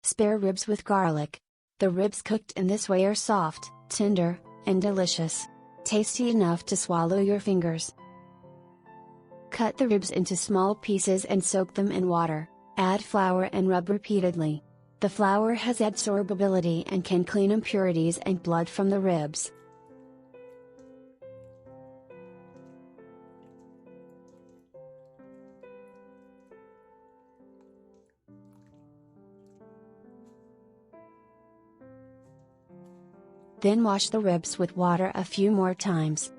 Spare ribs with garlic. The ribs cooked in this way are soft, tender, and delicious. Tasty enough to swallow your fingers. Cut the ribs into small pieces and soak them in water. Add flour and rub repeatedly. The flour has adsorbability and can clean impurities and blood from the ribs. Then wash the ribs with water a few more times.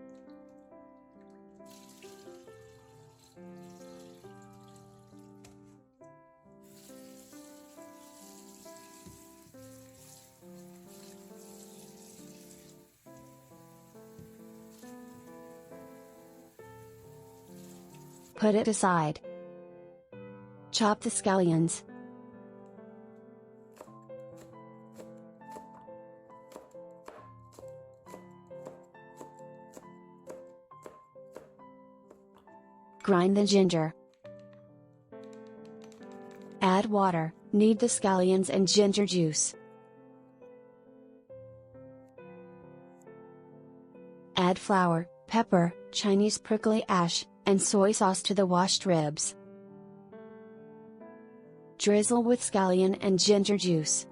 Put it aside. Chop the scallions. Grind the ginger. Add water, knead the scallions and ginger juice. Add flour, pepper, Chinese prickly ash, and soy sauce to the washed ribs. Drizzle with scallion and ginger juice.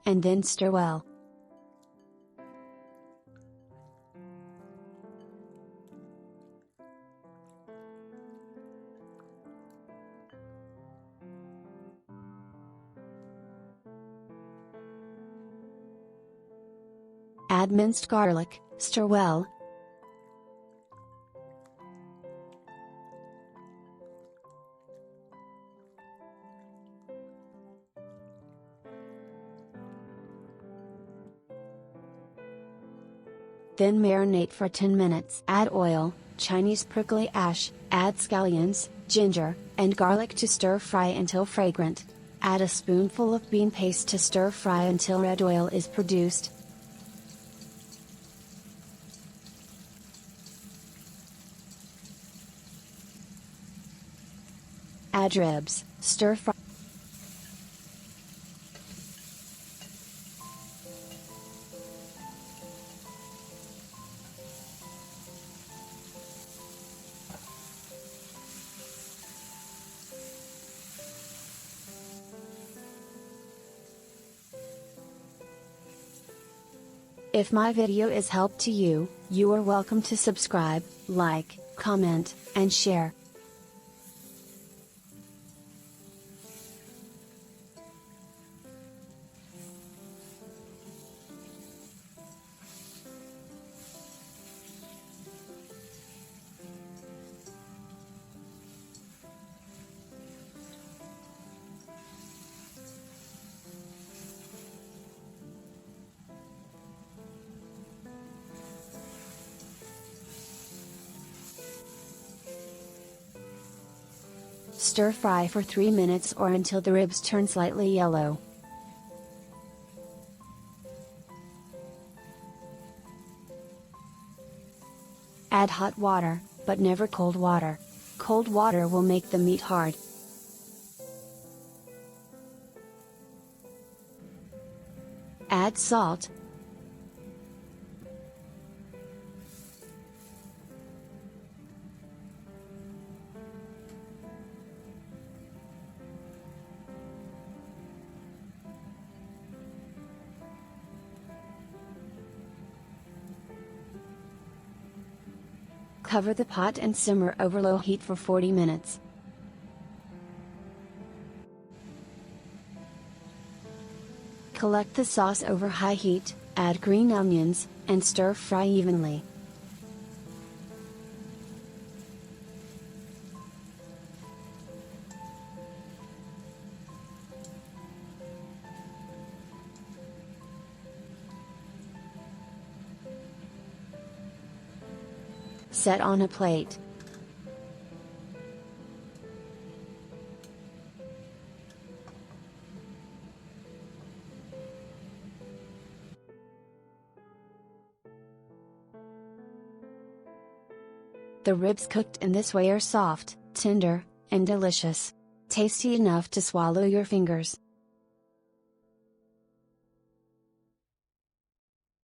And then stir well. Add minced garlic, stir well. Then marinate for 10 minutes. Add oil, Chinese prickly ash, add scallions, ginger, and garlic to stir fry until fragrant. Add a spoonful of bean paste to stir fry until red oil is produced. Add ribs, stir fry. If my video is help to you, you are welcome to subscribe, like, comment, and share. Stir fry for 3 minutes or until the ribs turn slightly yellow. Add hot water, but never cold water. Cold water will make the meat hard. Add salt. Cover the pot and simmer over low heat for 40 minutes. Collect the sauce over high heat, add green onions, and stir fry evenly. Set on a plate. The ribs cooked in this way are soft, tender, and delicious. Tasty enough to swallow your fingers.